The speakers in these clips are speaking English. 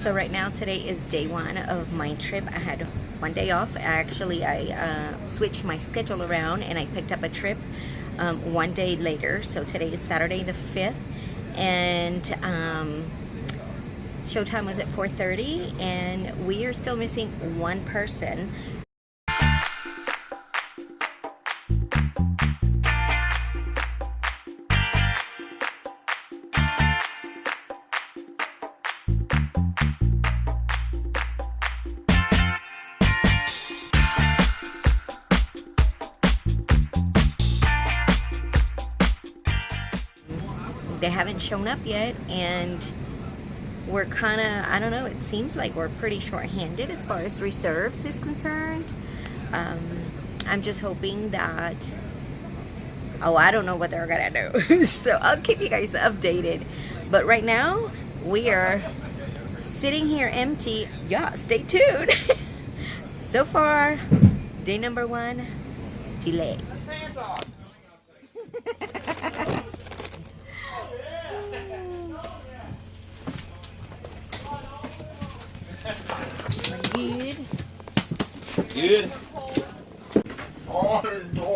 So right now, today is day one of my trip. I had one day off. I switched my schedule around and I picked up a trip one day later. So today is Saturday the 5th, and showtime was at 4:30, and we are still missing one person. They haven't shown up yet, and we're kind of, I don't know, it seems like we're pretty short-handed as far as reserves is concerned. I'm just hoping that, I don't know what they're gonna do. So I'll keep you guys updated. But right now, we are sitting here empty. Yeah, stay tuned. So far, day number one, delays. Good. Good. Oh, no.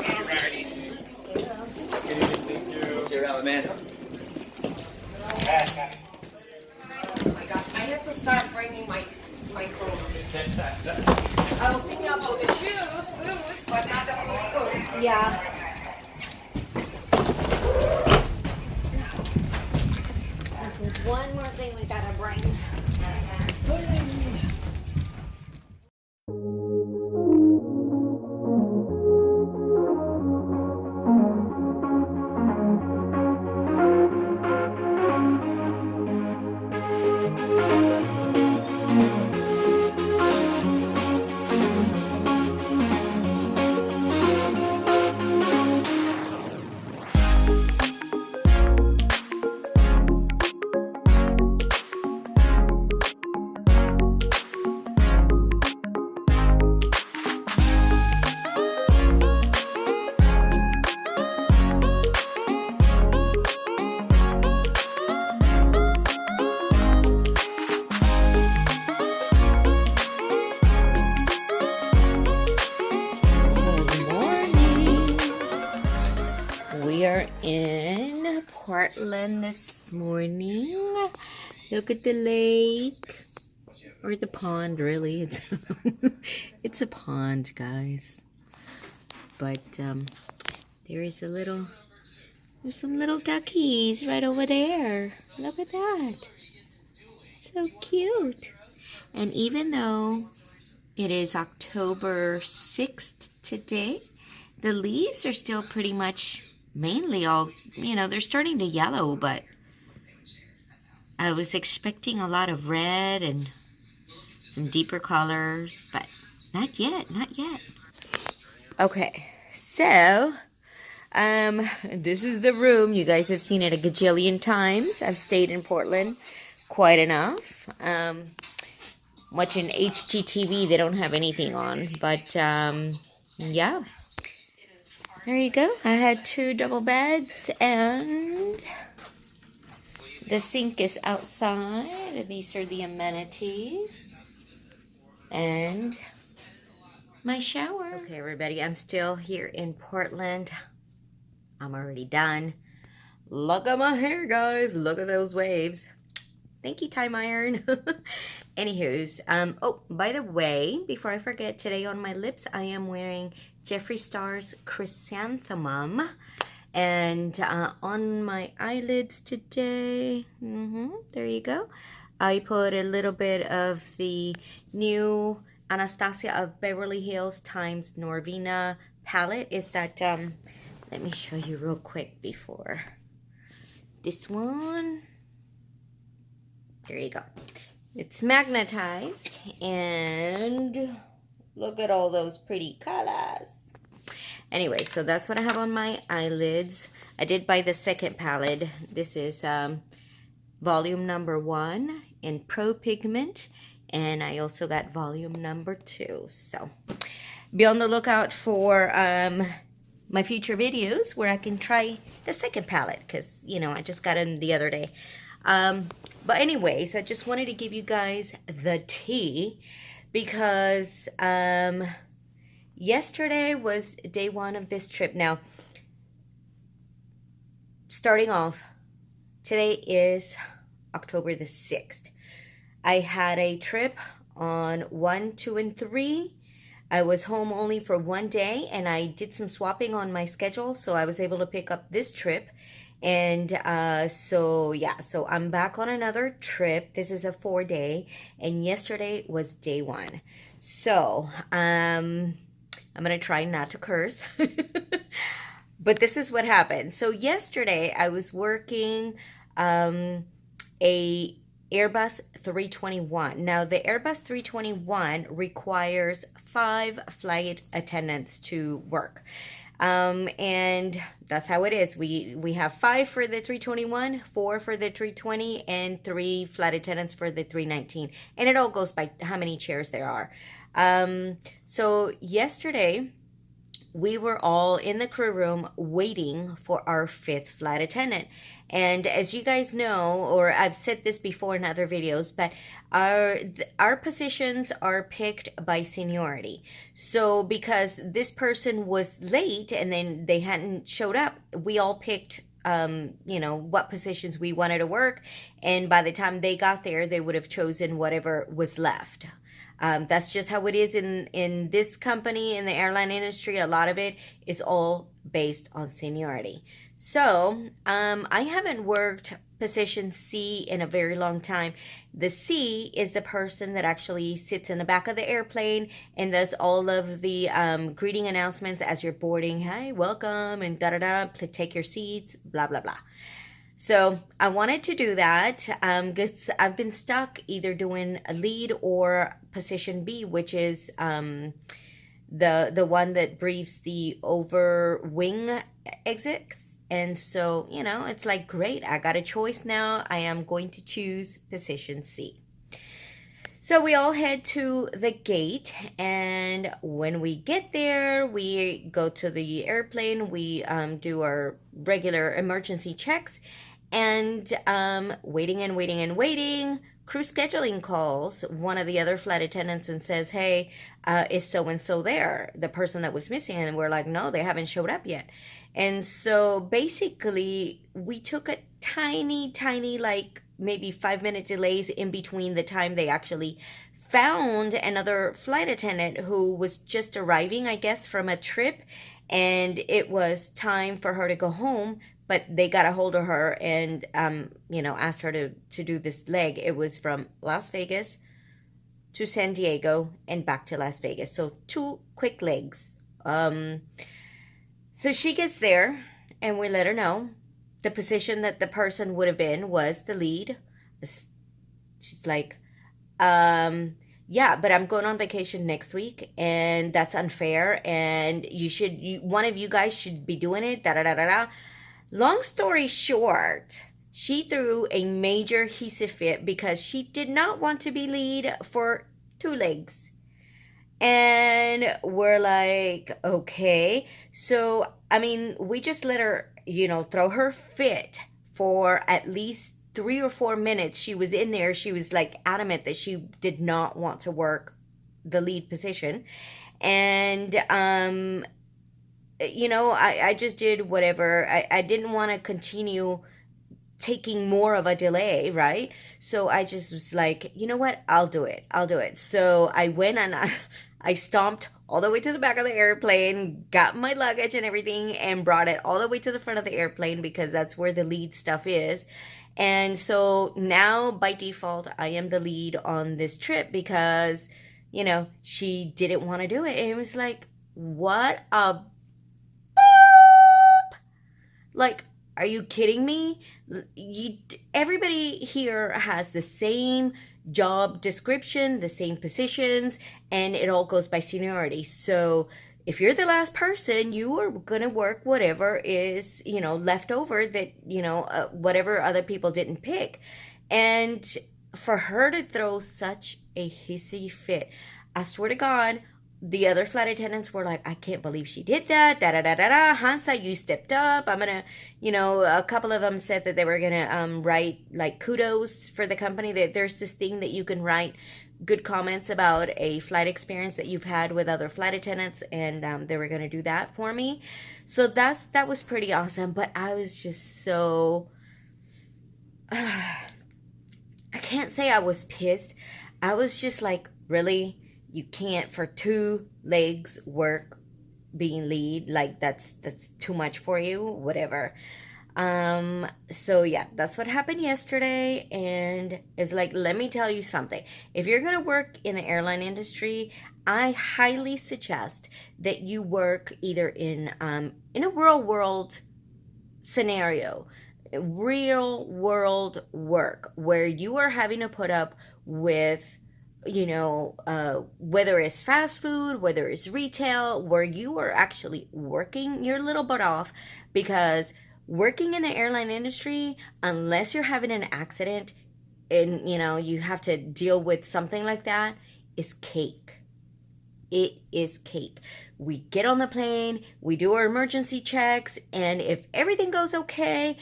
Alrighty. See you around, man. Oh my god, I have to start bringing my clothes. I was thinking about the shoes, boots, but not the clothes. Yeah. There's one more thing we gotta bring. We are in Portland this morning. Look at the lake, or the pond, really. It's a pond, guys. But there's some little duckies right over there. Look at that. So cute. And even though it is October 6th today, the leaves are still pretty much mainly all, they're starting to yellow, but I was expecting a lot of red and some deeper colors, but not yet. Okay, so this is the room. You guys have seen it a gajillion times. I've stayed in Portland quite enough. Watching HGTV, they don't have anything on, but yeah. There you go. I had 2 double beds, and the sink is outside. These are the amenities. And my shower. Okay, everybody, I'm still here in Portland. I'm already done. Look at my hair, guys. Look at those waves. Thank you, Time Iron. Anywho's, oh, by the way, before I forget, today on my lips, I am wearing Jeffree Star's Chrysanthemum. And on my eyelids today, there you go. I put a little bit of the new Anastasia of Beverly Hills times Norvina palette. It's that, let me show you real quick before. This one. There you go. It's magnetized, and look at all those pretty colors. Anyway, so that's what I have on my eyelids. I did buy the second palette. This is volume number 1 in Pro Pigment, and I also got volume number 2. So be on the lookout for my future videos where I can try the second palette, because, you know, I just got in the other day. But anyways, I just wanted to give you guys the tea because yesterday was day one of this trip. Now, starting off, today is October the 6th. I had a trip on 1, 2, and 3. I was home only for one day, and I did some swapping on my schedule, so I was able to pick up this trip. And so I'm back on another trip. This is a 4-day, and yesterday was day 1. So I'm gonna try not to curse. But this is what happened. So yesterday I was working a Airbus 321. Now the Airbus 321 requires 5 flight attendants to work. And that's how it is. We have 5 for the 321, 4 for the 320, and 3 flight attendants for the 319. And it all goes by how many chairs there are. So yesterday we were all in the crew room waiting for our 5th flight attendant. And as you guys know, or I've said this before in other videos, but our positions are picked by seniority. So because this person was late and then they hadn't showed up, we all picked what positions we wanted to work. And by the time they got there, they would have chosen whatever was left. That's just how it is in this company, in the airline industry. A lot of it is all based on seniority. So I haven't worked position C in a very long time. The C is the person that actually sits in the back of the airplane and does all of the greeting announcements as you're boarding. Hi, welcome, and da-da-da, take your seats, blah, blah, blah. So I wanted to do that because I've been stuck either doing a lead or position B, which is the one that briefs the over wing exits. And so, it's like, great, I got a choice now. I am going to choose position C. So we all head to the gate, and when we get there, we go to the airplane, we do our regular emergency checks, and waiting and waiting and waiting, crew scheduling calls one of the other flight attendants and says, hey, is so-and-so there, the person that was missing? And we're like, no, they haven't showed up yet. And so basically we took a tiny, like maybe 5-minute delays in between the time they actually found another flight attendant who was just arriving, I guess, from a trip, and it was time for her to go home, but they got a hold of her and asked her to do this leg. It was from Las Vegas to San Diego and back to Las Vegas. So 2 quick legs. So she gets there and we let her know the position that the person would have been was the lead. She's like, yeah, but I'm going on vacation next week and that's unfair, and one of you guys should be doing it, da da da da da. Long story short, she threw a major hissy fit because she did not want to be lead for 2 legs. And we're like, okay. So, we just let her, throw her fit for at least 3 or 4 minutes. She was in there. She was like adamant that she did not want to work the lead position. And, I just did whatever. I didn't want to continue taking more of a delay, right? So I just was like, you know what? I'll do it. So I went and I stomped all the way to the back of the airplane, got my luggage and everything, and brought it all the way to the front of the airplane because that's where the lead stuff is. And so now by default, I am the lead on this trip because, she didn't want to do it. And it was like, what a boop! Like, are you kidding me? Everybody here has the same job description, the same positions, and it all goes by seniority. So if you're the last person, you are going to work whatever is, left over that, whatever other people didn't pick. And for her to throw such a hissy fit, I swear to God, the other flight attendants were like, I can't believe she did that. Da da da da da. Hansa, you stepped up. I'm gonna, a couple of them said that they were gonna write like kudos for the company. That there's this thing that you can write good comments about a flight experience that you've had with other flight attendants, and they were gonna do that for me. So that was pretty awesome. But I was just so I can't say I was pissed. I was just like, really? You can't for 2 legs work being lead? Like that's too much for you? Whatever. So yeah, that's what happened yesterday, and it's like, let me tell you something. If you're gonna work in the airline industry, I highly suggest that you work either in a real world scenario, real world work, where you are having to put up with whether it's fast food, whether it's retail, where you are actually working your little butt off. Because working in the airline industry, unless you're having an accident and you have to deal with something like that, is cake. It is cake. We get on the plane, we do our emergency checks, and if everything goes okay,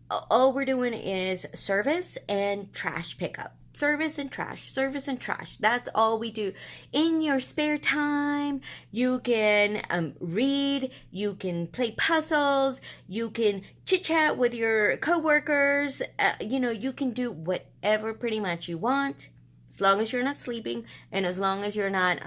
all we're doing is service and trash pickup. Service and trash, service and trash. That's all we do. In your spare time, you can read, you can play puzzles, you can chit chat with your coworkers. You can do whatever pretty much you want, as long as you're not sleeping and as long as you're not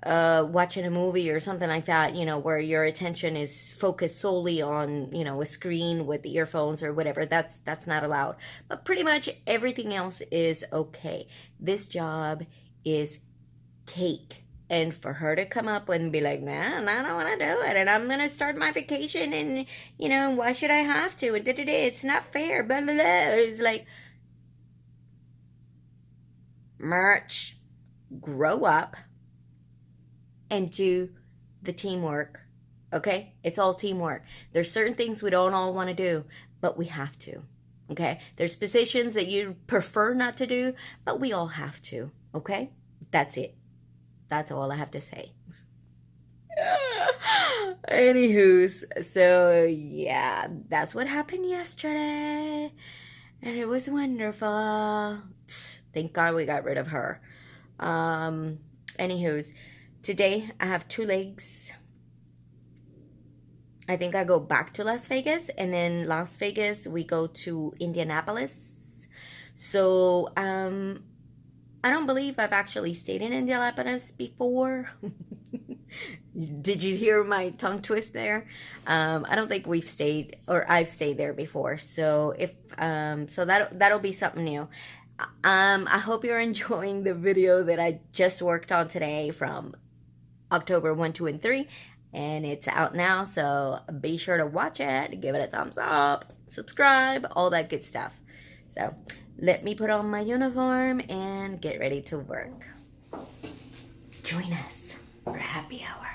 watching a movie or something like that, where your attention is focused solely on, a screen with the earphones or whatever. That's not allowed. But pretty much everything else is okay. This job is cake. And for her to come up and be like, nah, I don't want to do it, and I'm going to start my vacation, and, why should I have to? And it's not fair, blah, blah, blah. It's like, Merch, grow up and do the teamwork, okay? It's all teamwork. There's certain things we don't all want to do, but we have to, okay? There's positions that you prefer not to do, but we all have to, okay? That's it. That's all I have to say. Anywho's, so yeah, that's what happened yesterday, and it was wonderful. Thank God we got rid of her. Anywho's, today I have 2 legs. I think I go back to Las Vegas, and then Las Vegas we go to Indianapolis. So I don't believe I've actually stayed in Indianapolis before. Did you hear my tongue twist there? I don't think we've stayed, or I've stayed there before. So that'll be something new. I hope you're enjoying the video that I just worked on today from October 1, 2, and 3, and it's out now, so be sure to watch it, give it a thumbs up, subscribe, all that good stuff. So let me put on my uniform and get ready to work. Join us for happy hour.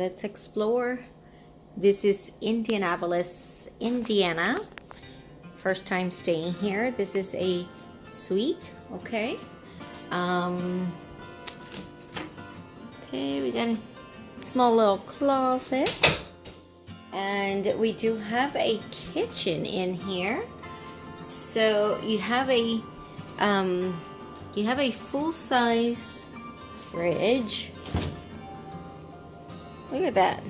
let's explore. This is Indianapolis, Indiana. First time staying here. This is a suite, okay. Okay, we got a small little closet. And we do have a kitchen in here. So you have a full-size fridge. Look at that.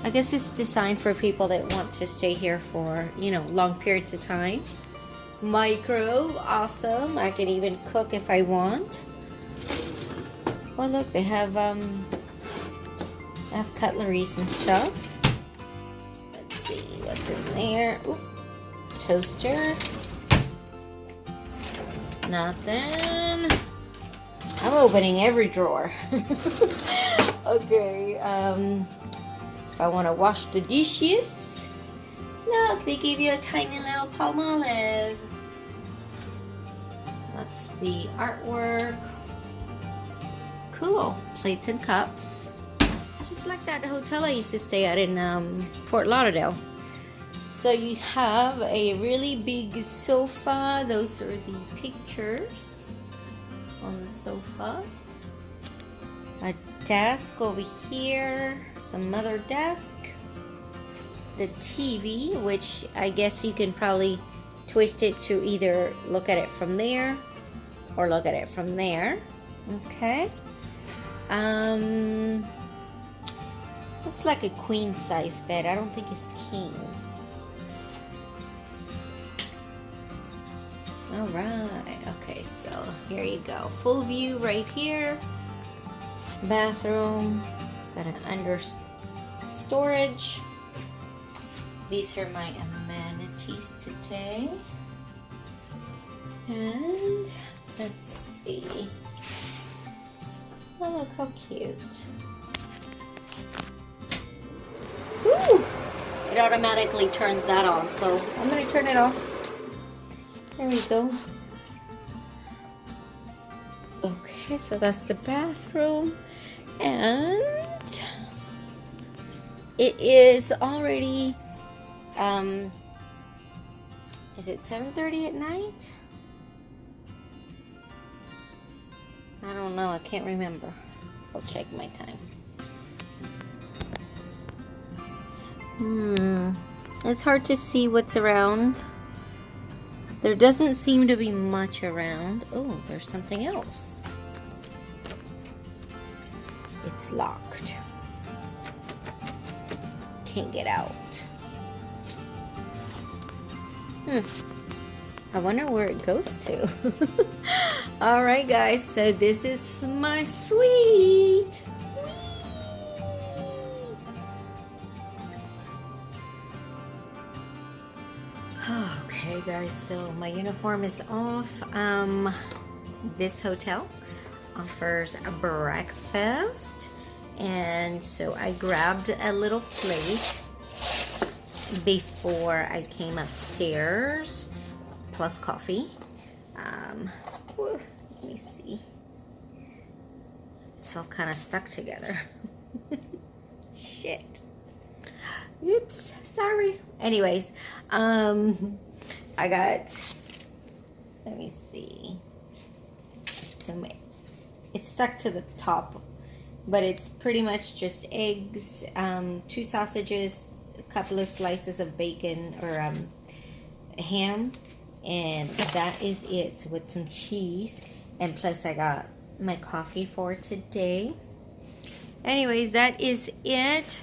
I guess it's designed for people that want to stay here for, you know, long periods of time. Microwave, awesome. I can even cook if I want. Well, look, they have cutleries and stuff. Let's see what's in there. Ooh, toaster. Nothing. I'm opening every drawer. Okay, if I want to wash the dishes, look, they give you a tiny little Palmolive. That's the artwork. Cool. Plates and cups. Just like that hotel I used to stay at in Fort Lauderdale. So you have a really big sofa. Those are the pictures on the sofa. A desk over here. Some other desk. The TV, which I guess you can probably twist it to either look at it from there or look at it from there. Okay. Looks like a queen size bed. I don't think it's king. Alright, okay, so here you go. Full view right here. Bathroom. It's got an under storage. These are my amenities today. And let's see. Oh, look how cute. Ooh! It automatically turns that on, so I'm going to turn it off. There we go. Okay, so that's the bathroom. And it is already, is it 7:30 at night? I don't know, I can't remember. I'll check my time. It's hard to see what's around. There doesn't seem to be much around. Oh, there's something else. It's locked. Can't get out. I wonder where it goes to. Alright guys, so this is my suite. Okay guys, so my uniform is off. This hotel offers a breakfast, and so I grabbed a little plate before I came upstairs, plus coffee. Let me see. It's all kind of stuck together. Shit. Oops, sorry. Anyways, I got, let me see. It's stuck to the top, but it's pretty much just eggs, 2 sausages, a couple of slices of bacon or ham, and that is it, with some cheese, and plus I got my coffee for today. Anyways, that is it.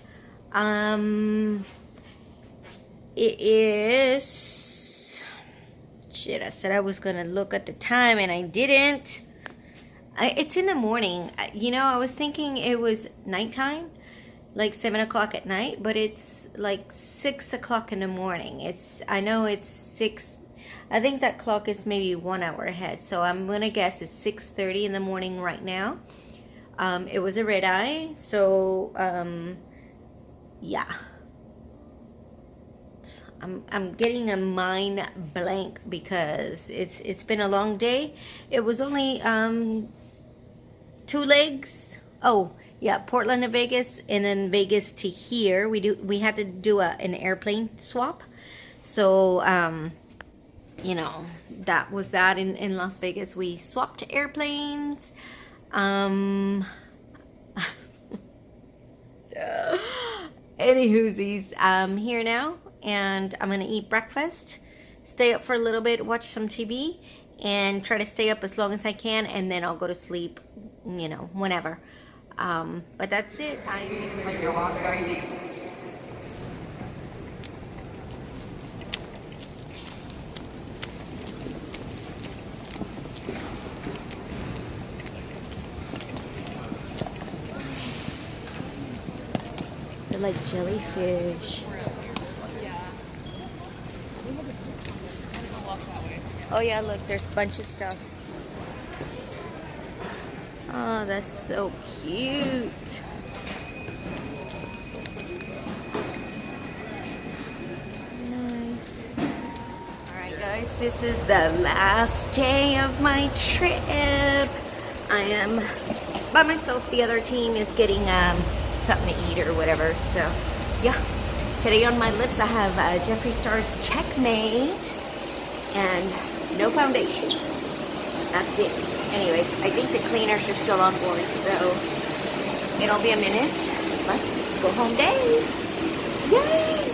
It is, shit, I said I was gonna look at the time and I didn't. It's in the morning. You know, I was thinking it was nighttime, like 7 o'clock at night, but it's like 6 o'clock in the morning. I know it's 6, I think that clock is maybe 1 hour ahead, so I'm gonna guess it's 6:30 in the morning right now. It was a red eye, so yeah. I'm getting a mind blank because it's been a long day. It was only 2 legs Oh, yeah, Portland to Vegas, and then Vegas to here. We had to do an airplane swap. So, you know, that was that in Las Vegas. We swapped airplanes. Anywhoosies, I'm here now, and I'm gonna eat breakfast, stay up for a little bit, watch some TV, and try to stay up as long as I can, and then I'll go to sleep, you know, whenever. But that's it. They're like jellyfish. Oh yeah, look, there's a bunch of stuff. Oh, that's so cute. Nice. Alright guys, this is the last day of my trip. I am by myself. The other team is getting something to eat or whatever. So yeah, today on my lips I have Jeffree Star's Checkmate and no foundation. That's it. Anyways, I think the cleaners are still on board, so it'll be a minute, but it's go home day. Yay!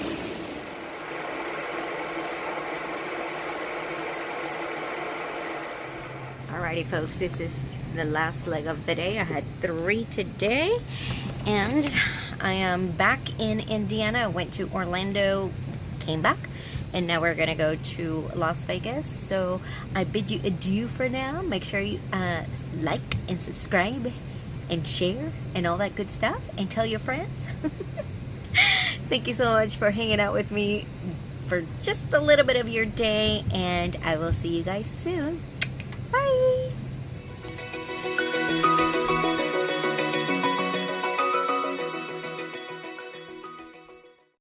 Alrighty folks, this is the last leg of the day. I had 3 today, and I am back in Indiana. I went to Orlando, came back, and now we're gonna go to Las Vegas. So I bid you adieu for now. Make sure you like and subscribe and share and all that good stuff, and tell your friends. Thank you so much for hanging out with me for just a little bit of your day, and I will see you guys soon. Bye.